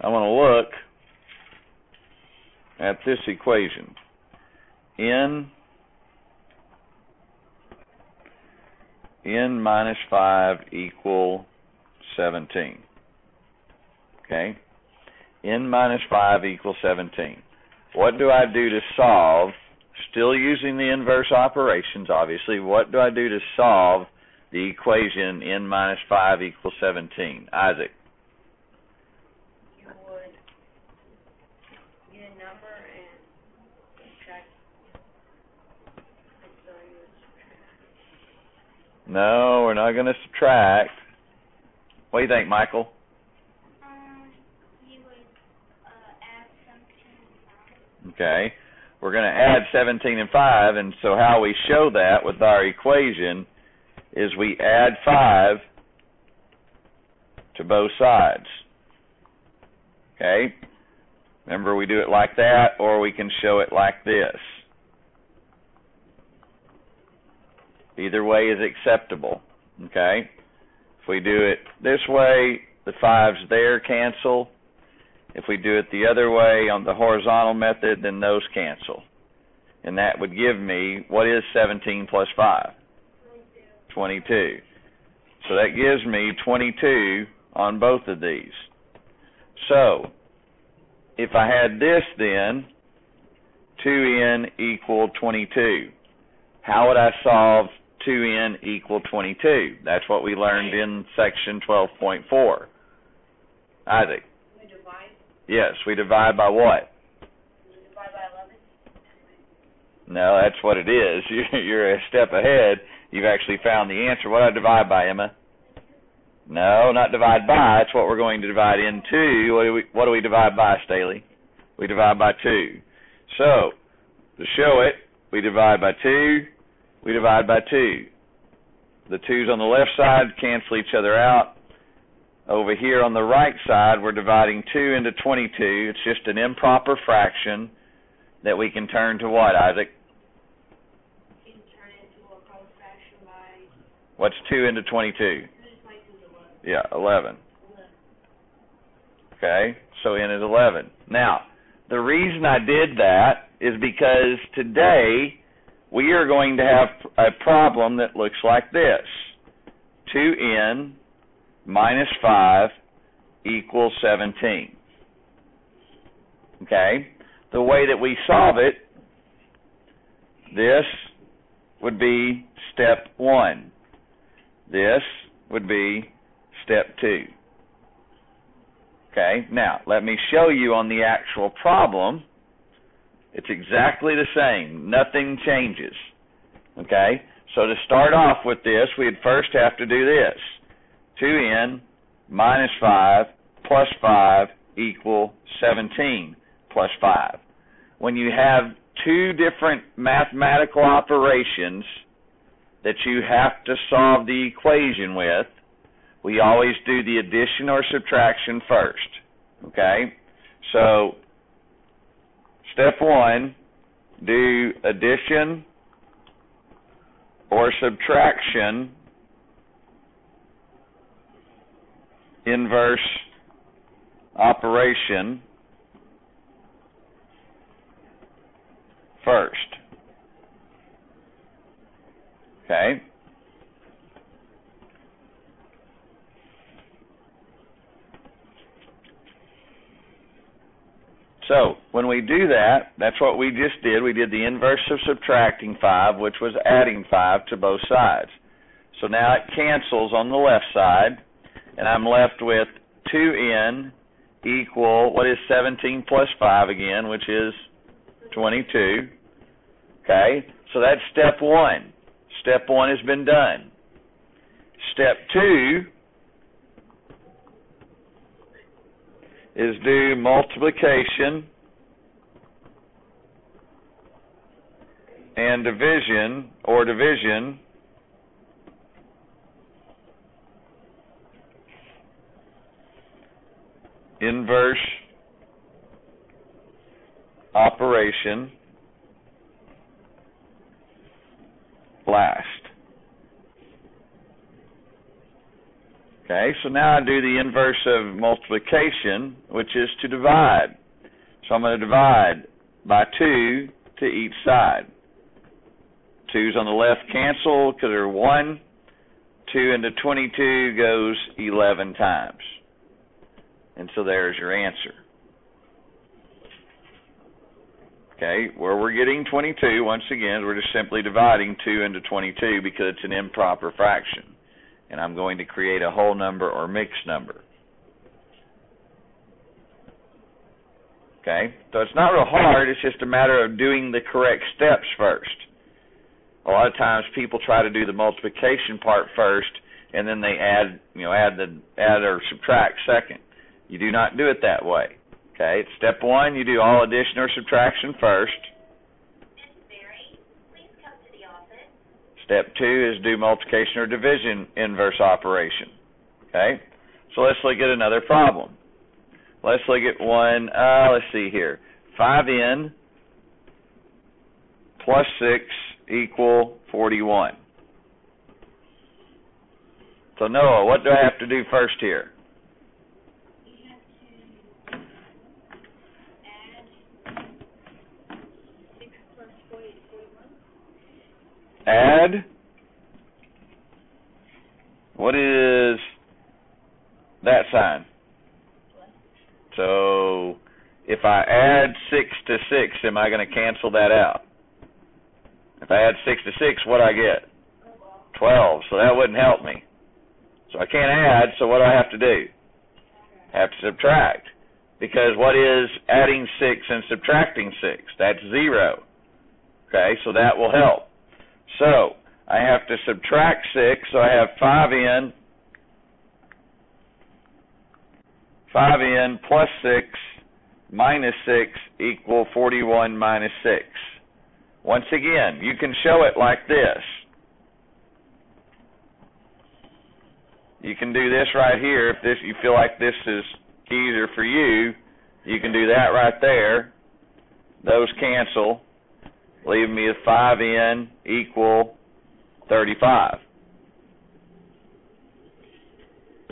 I want to look at this equation. N minus 5 equal 17. Okay? N minus 5 equals 17. What do I do to solve, still using the inverse operations, obviously, what do I do to solve the equation N minus 5 equals 17? Isaac? You would get a number and subtract. So you would subtract. No, we're not going to subtract. What do you think, Michael? You would add 17 and 5. Okay. We're going to add 17 and 5, and so how we show that with our equation is we add 5 to both sides. Okay? Remember, we do it like that, or we can show it like this. Either way is acceptable. Okay? If we do it this way, the 5's there cancel. If we do it the other way on the horizontal method, then those cancel. And that would give me, what is 17 plus 5? 22. So that gives me 22 on both of these. So, if I had this then, 2n equal 22. How would I solve 2n equal 22? That's what we learned in section 12.4. Isaac? We divide? Yes, we divide by what? We divide by 11. No, that's what it is. You're a step ahead. You've actually found the answer. What do I divide by, Emma? No, not divide by. That's what we're going to divide into. What do we divide by, Staley? We divide by 2. So, to show it, we divide by 2. We divide by 2. The 2's on the left side cancel each other out. Over here on the right side, we're dividing 2 into 22. It's just an improper fraction that we can turn to what, Isaac? You can turn it into a proper fraction by... What's 2 into 22? Yeah, 11. Okay, so n is 11. Now, the reason I did that is because today we are going to have a problem that looks like this. 2n minus 5 equals 17. Okay? The way that we solve it, this would be step 1. This would be step 2. Okay? Now, let me show you on the actual problem. It's exactly the same. Nothing changes. Okay? So to start off with this, we'd first have to do this. 2n minus 5 plus 5 equal 17 plus 5. When you have two different mathematical operations that you have to solve the equation with, we always do the addition or subtraction first. Okay? So, step 1, do addition or subtraction inverse operation first. Okay? So, when we do that, that's what we just did. We did the inverse of subtracting 5, which was adding 5 to both sides. So now it cancels on the left side, and I'm left with 2n equal, what is 17 plus 5 again, which is 22. Okay? So that's step 1. Step 1 has been done. Step 2 is do multiplication and division, or division, inverse operation last. Okay, so now I do the inverse of multiplication, which is to divide. So I'm going to divide by 2 to each side. 2's on the left cancel because they're 1. 2 into 22 goes 11 times. And so there's your answer. Okay, where we're getting 22, once again, we're just simply dividing 2 into 22 because it's an improper fraction. And I'm going to create a whole number or mixed number. Okay, so it's not real hard, it's just a matter of doing the correct steps first. A lot of times people try to do the multiplication part first and then they add or subtract second. You do not do it that way. Okay, step 1, you do all addition or subtraction first. Miss Mary, please come to the office. Step 2 is do multiplication or division inverse operation. Okay, so let's look at another problem. Let's look at one, let's see here. 5n plus 6 equal 41. So Noah, what do I have to do first here? You have to add 6 plus 41. Add? What is that sign? So if I add 6 to 6, am I going to cancel that out? If I add 6 to 6, what do I get? 12. So that wouldn't help me. So I can't add, so what do I have to do? I have to subtract. Because what is adding 6 and subtracting 6? That's 0. Okay, so that will help. So I have to subtract 6, so I have 5n plus 6 minus 6 equal 41 minus 6. Once again, you can show it like this. You can do this right here. If you feel like this is easier for you, you can do that right there. Those cancel, leaving me with 5n equal 35.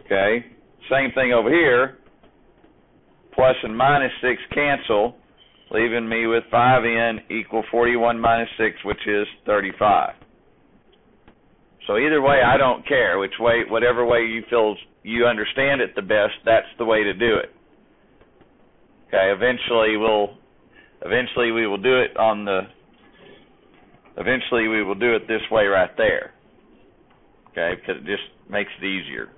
Okay, same thing over here. Plus and minus 6 cancel, leaving me with 5n equal 41 minus 6, which is 35. So either way, I don't care which way, whatever way you feel you understand it the best, that's the way to do it. Okay, eventually we will do it this way right there. Okay, because it just makes it easier.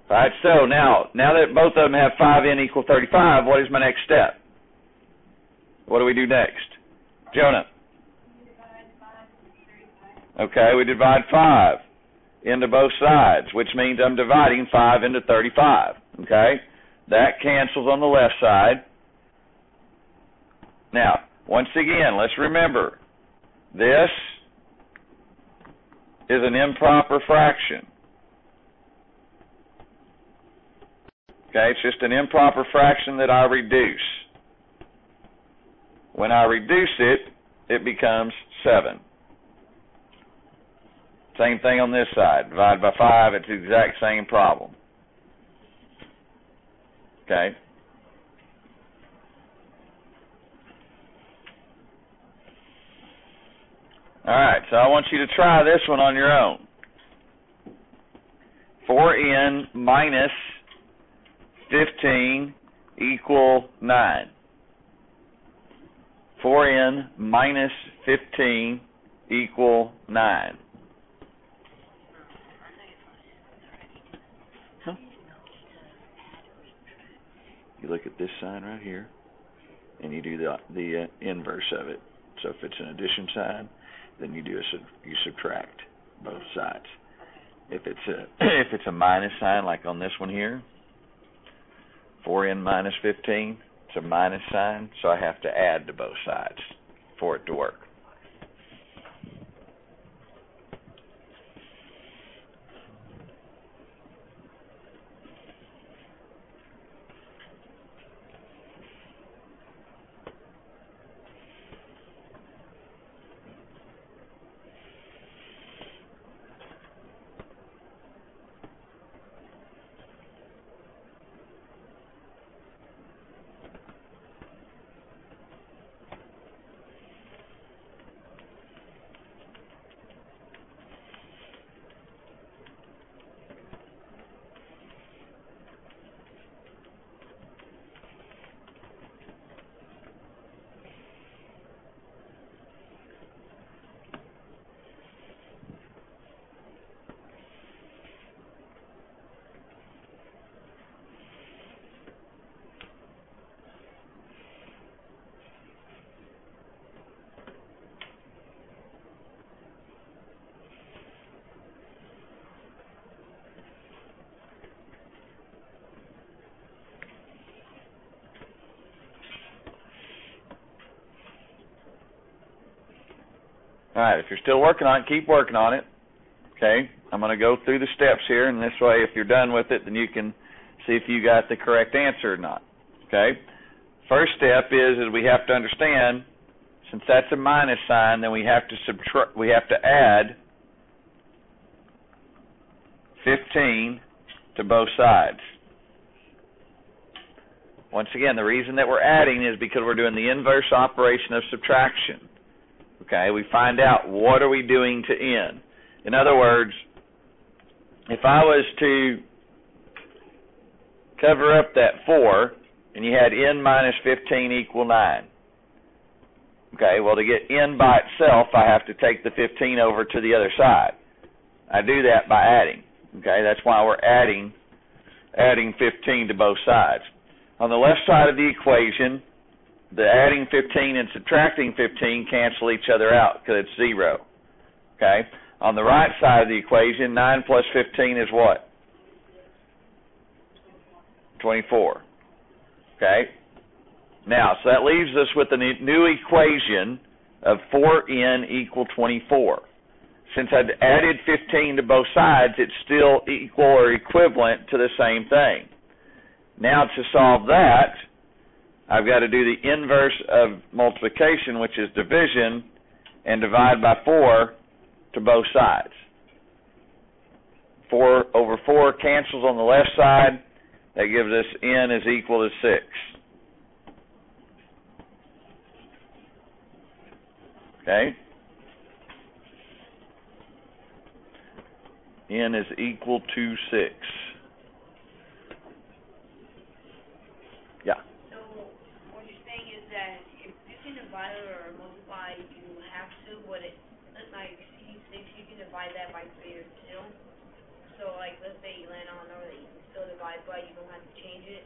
All right, so now that both of them have 5n equal 35, what is my next step? What do we do next? Jonah? Okay, we divide 5 into both sides, which means I'm dividing 5 into 35. Okay, that cancels on the left side. Now, once again, let's remember, this is an improper fraction. Okay, it's just an improper fraction that I reduce. When I reduce it, it becomes 7. Same thing on this side. Divide by 5, it's the exact same problem. Okay? Alright, so I want you to try this one on your own. 4n minus 15 equal 9. 4n minus 15 equal 9. Huh? You look at this sign right here, and you do the inverse of it. So if it's an addition sign, then you subtract both sides. If it's a minus sign, like on this one here, 4n minus 15, it's a minus sign, so I have to add to both sides for it to work. All right, if you're still working on it, keep working on it. Okay, I'm going to go through the steps here, and this way, if you're done with it, then you can see if you got the correct answer or not. Okay, first step is we have to understand, since that's a minus sign, then we have to subtract. We have to add 15 to both sides. Once again, the reason that we're adding is because we're doing the inverse operation of subtraction. Okay, we find out what are we doing to n. In other words, if I was to cover up that 4 and you had n minus 15 equal 9. Okay, well, to get n by itself, I have to take the 15 over to the other side. I do that by adding. Okay, that's why we're adding 15 to both sides. On the left side of the equation, the adding 15 and subtracting 15 cancel each other out because it's 0. Okay? On the right side of the equation, 9 plus 15 is what? 24. Okay? Now, so that leaves us with a new equation of 4n equal 24. Since I've added 15 to both sides, it's still equal or equivalent to the same thing. Now, to solve that, I've got to do the inverse of multiplication, which is division, and divide by 4 to both sides. 4 over 4 cancels on the left side. That gives us n is equal to 6. Okay? N is equal to 6. Yeah. So what you're saying is that if you can divide it or multiply, you have to. What it like C6, you can divide that by 3 or 2. So like let's say you land on a number that you can still divide by, you don't have to change it.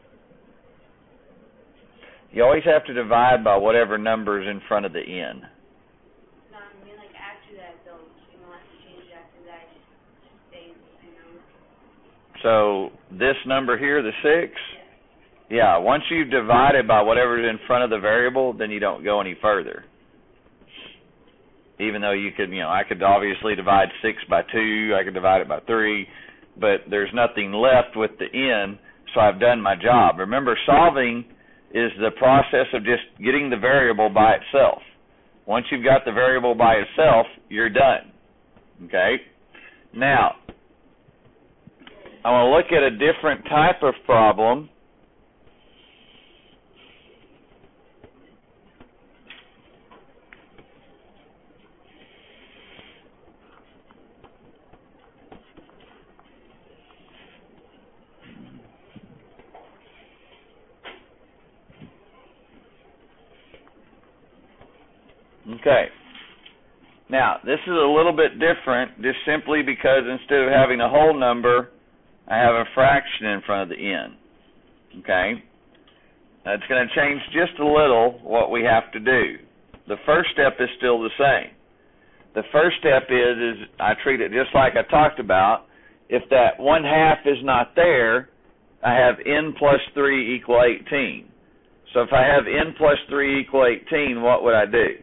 You always have to divide by whatever number is in front of the n. No, I mean like after that though, you don't have to change it after that. It just stays the same number. So this number here, the 6. Yeah, once you've divided by whatever is in front of the variable, then you don't go any further. Even though you could, I could obviously divide 6 by 2, I could divide it by 3, but there's nothing left with the n, so I've done my job. Remember, solving is the process of just getting the variable by itself. Once you've got the variable by itself, you're done. Okay? Now, I want to look at a different type of problem. Okay. Now, this is a little bit different just simply because instead of having a whole number, I have a fraction in front of the n. Okay? That's going to change just a little what we have to do. The first step is still the same. The first step is I treat it just like I talked about. If that 1/2 is not there, I have n plus 3 equal 18. So if I have n plus 3 equal 18, what would I do?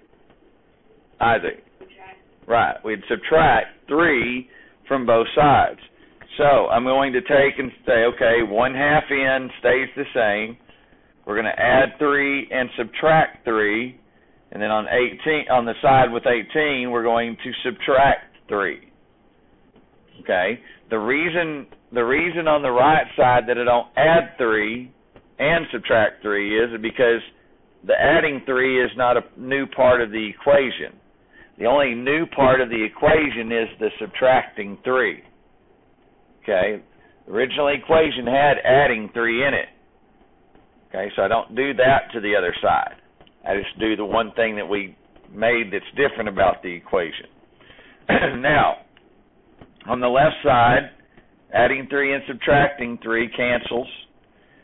Right, we'd subtract 3 from both sides. So I'm going to take and say, okay, 1/2 n stays the same. We're going to add 3 and subtract 3. And then on the side with 18, we're going to subtract 3. Okay? The reason on the right side that I don't add 3 and subtract 3 is because the adding 3 is not a new part of the equation. The only new part of the equation is the subtracting 3. Okay? The original equation had adding 3 in it. Okay, so I don't do that to the other side. I just do the one thing that we made that's different about the equation. Now, on the left side, adding 3 and subtracting 3 cancels,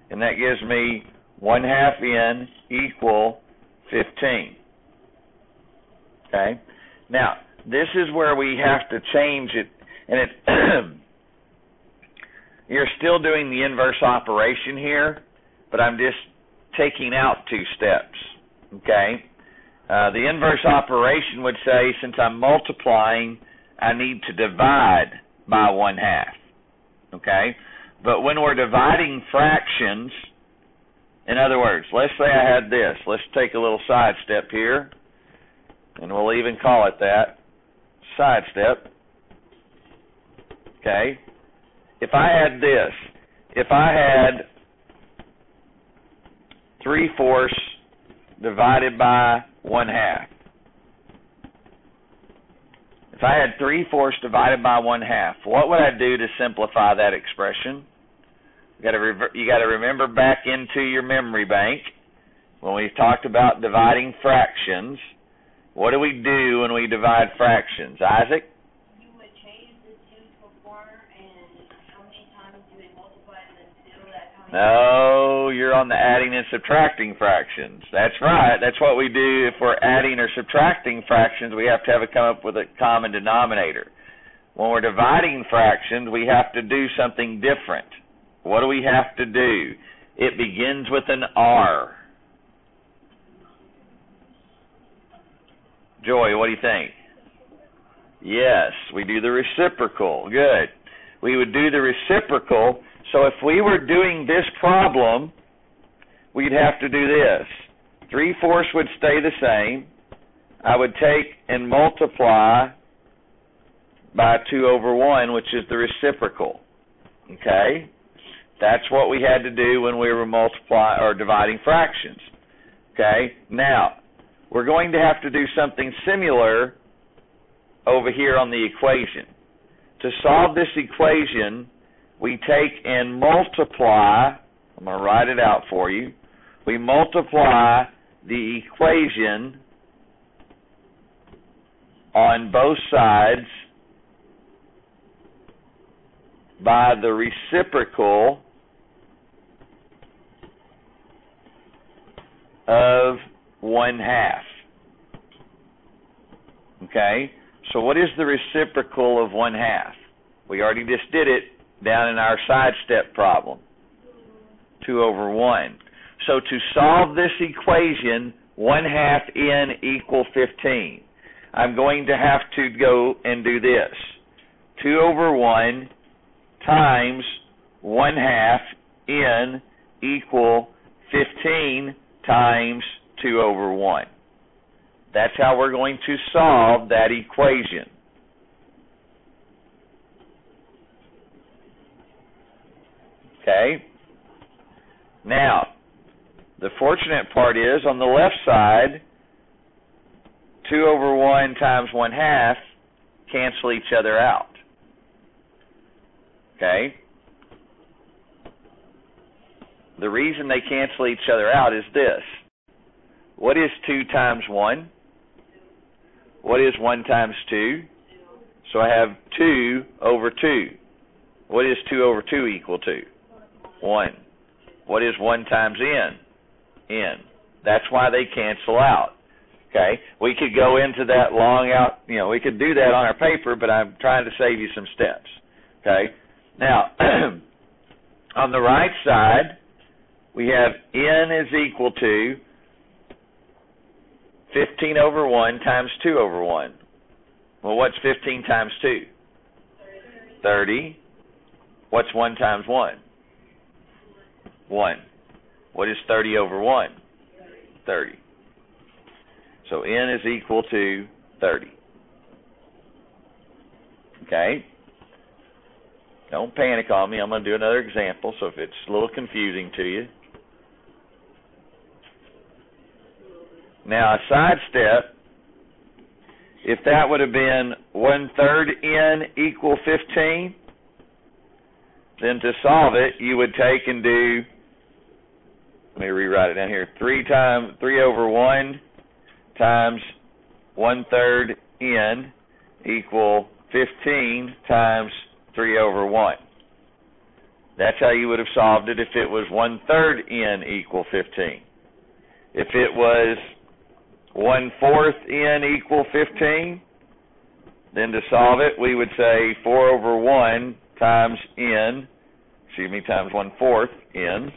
and that gives me 1/2 n equal 15. Okay? Now, this is where we have to change it, and it you're still doing the inverse operation here, but I'm just taking out 2 steps. Okay? The inverse operation would say, since I'm multiplying, I need to divide by 1/2. Okay? But when we're dividing fractions, in other words, let's say I had this. Let's take a little sidestep here, and we'll even call it that, sidestep. Okay? If I had this, if I had 3/4 divided by 1/2. If I had 3/4 divided by 1/2, what would I do to simplify that expression? You got to remember back into your memory bank when we talked about dividing fractions. What do we do when we divide fractions, Isaac? You would change the 2 to a 4, and how many times do they multiply and then 2? That's how many No, you're on the adding and subtracting fractions. That's right. That's what we do if we're adding or subtracting fractions. We have to come up with a common denominator. When we're dividing fractions, we have to do something different. What do we have to do? It begins with an R. Joy, what do you think? Yes, we do the reciprocal. Good. We would do the reciprocal. So if we were doing this problem, we'd have to do this. 3/4 would stay the same. I would take and multiply by 2/1, which is the reciprocal. Okay? That's what we had to do when we were multiplying or dividing fractions. Okay? Now, we're going to have to do something similar over here on the equation. To solve this equation, we take and multiply, I'm going to write it out for you. We multiply the equation on both sides by the reciprocal of 1/2. Okay? So what is the reciprocal of 1/2? We already just did it down in our sidestep problem. 2/1. So to solve this equation, 1/2 n equal 15. I'm going to have to go and do this. 2/1 times 1/2 n equal 15 times 2/1. That's how we're going to solve that equation. Okay? Now, the fortunate part is, on the left side, 2/1 times 1/2 cancel each other out. Okay? The reason they cancel each other out is this. What is 2 times 1? What is 1 times 2? So I have 2/2. What is 2/2 equal to? 1. What is 1 times n? N. That's why they cancel out. Okay? We could go into that long out, we could do that on our paper, but I'm trying to save you some steps. Okay? Now, on the right side, we have n is equal to 15/1 times 2/1. Well, what's 15 times 2? 30. What's 1 times 1? 1. What is 30/1? 30. So n is equal to 30. Okay? Don't panic on me. I'm going to do another example, so if it's a little confusing to you. Now, a sidestep, if that would have been 1/3 n equal 15, then to solve it, you would take and do, let me rewrite it down here, 3/1 times 1/3 n equal 15 times 3/1. That's how you would have solved it if it was 1/3 n equal 15. If it was 1/4 n equal 15, then to solve it, we would say 4/1 times n, times 1/4 n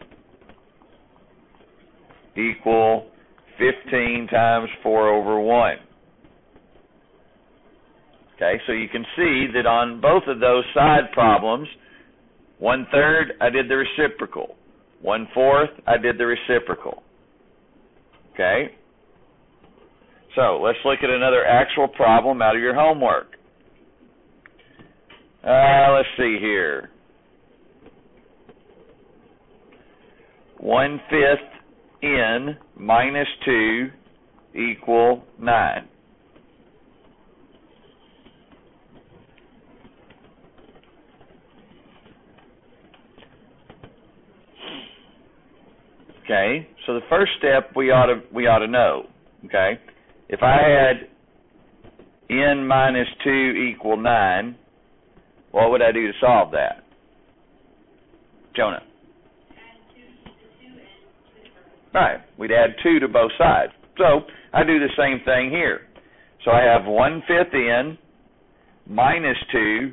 equal 15 times 4 over 1. Okay, so you can see that on both of those side problems, 1/3, I did the reciprocal. 1/4, I did the reciprocal. Okay? So, let's look at another actual problem out of your homework. Let's see here. 1/5 n minus 2 equal 9. Okay, so the first step we ought to know. Okay, if I had n minus 2 equal 9, what would I do to solve that? Jonah? Right, we'd add 2 to both sides. So I do the same thing here. So I have 1/5 n minus 2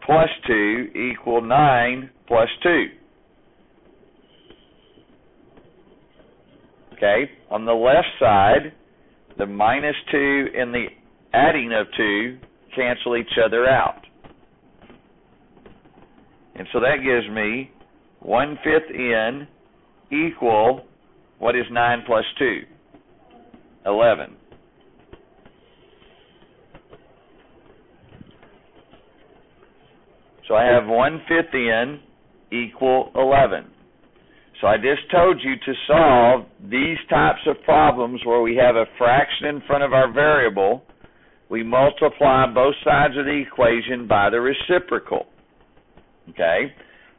plus 2 equal 9 plus 2. Okay, on the left side, the minus 2 and the adding of 2 cancel each other out. And so that gives me 1/5 n equal, what is 9 plus 2? 11. So I have 1/5 n equal 11. So I just told you to solve these types of problems where we have a fraction in front of our variable, we multiply both sides of the equation by the reciprocal. Okay?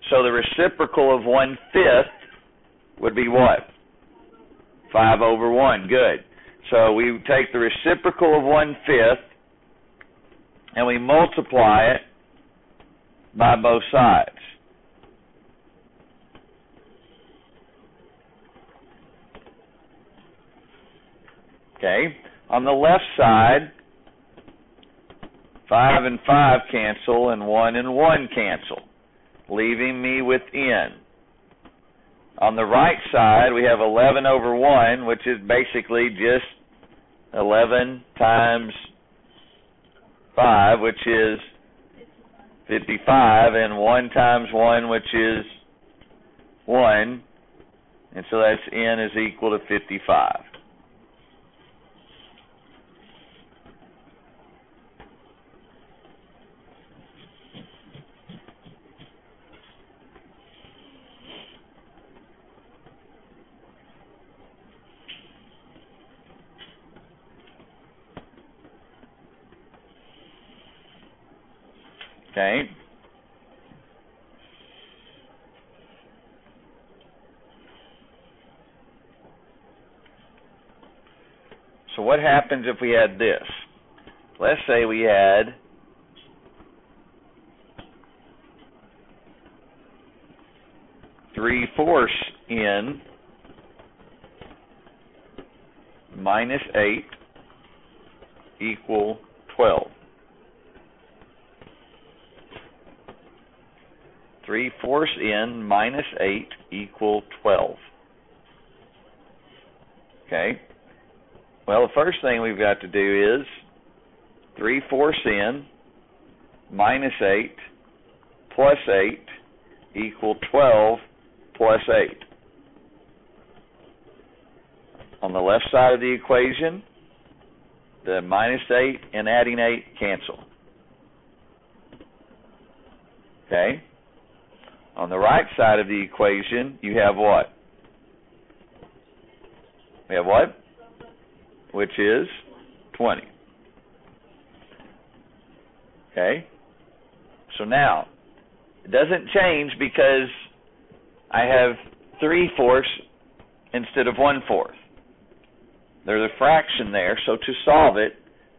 So the reciprocal of 1/5 would be what? 5 over 1. Good. So we take the reciprocal of 1/5 and we multiply it by both sides. Okay, on the left side, 5 and 5 cancel, and 1 and 1 cancel, leaving me with n. On the right side, we have 11 over 1, which is basically just 11 times 5, which is 55, and 1 times 1, which is 1, and so that's n is equal to 55. Okay. So what happens if we had this? Let's say we had three-fourths n minus 8 equal 12. 3/4 n minus 8 equal 12. Okay. Well, the first thing we've got to do is 3/4 n minus 8 plus 8 equal 12 plus 8. On the left side of the equation, the minus 8 and adding 8 cancel. Okay? On the right side of the equation, you have what? We have what? Which is 20. Okay? So now, it doesn't change because I have 3/4 instead of 1/4. There's a fraction there, so to solve it,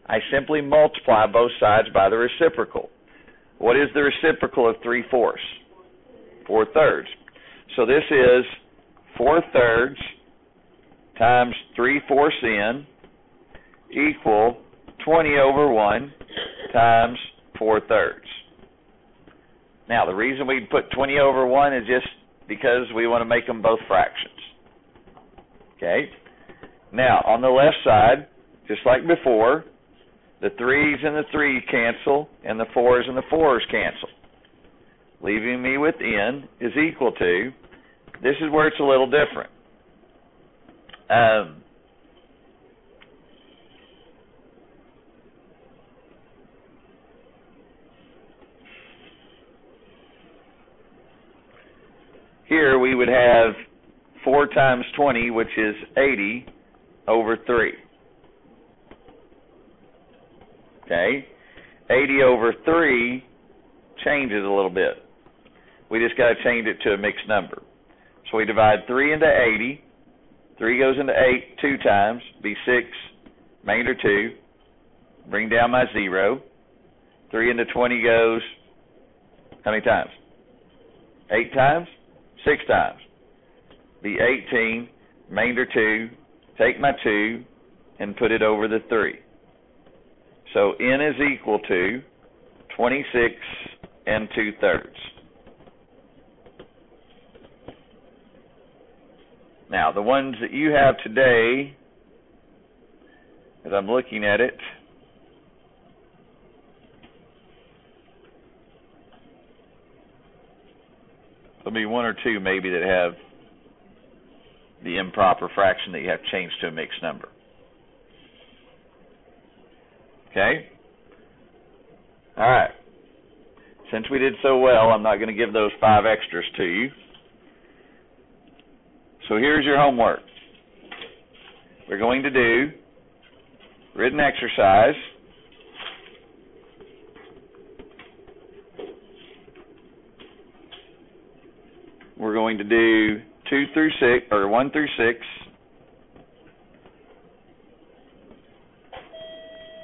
I simply multiply both sides by the reciprocal. What is the reciprocal of 3/4? 4/3. So this is 4/3 times 3/4 n equal 20 over 1 times 4/3. Now, the reason we put 20 over 1 is just because we want to make them both fractions. Okay? Now, on the left side, just like before, the 3's and the 3 cancel, and the 4's and the 4's cancel, leaving me with n is equal to, this is where it's a little different. Here we would have 4 times 20, which is 80, over 3. Okay? 80 over 3 changes a little bit. We just got to change it to a mixed number. So we divide 3 into 80. 3 goes into 8 2 times, be 6, remainder 2. Bring down my 0. 3 into 20 goes how many times? 8 times? 6 times. Be 18, remainder 2, take my 2, and put it over the 3. So n is equal to 26 and 2/3. Now, the ones that you have today, as I'm looking at it, there'll be 1 or 2 maybe that have the improper fraction that you have changed to a mixed number. Okay? All right. Since we did so well, I'm not going to give those 5 extras to you. So here's your homework. We're going to do written exercise. We're going to do 2 through 6, or 1 through 6.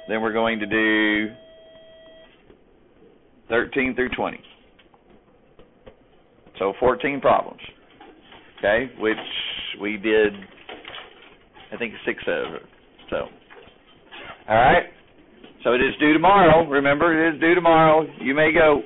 Then we're going to do 13 through 20. So 14 problems. Okay, which we did, I think, 6 of it. So, all right. So it is due tomorrow. Remember, it is due tomorrow. You may go.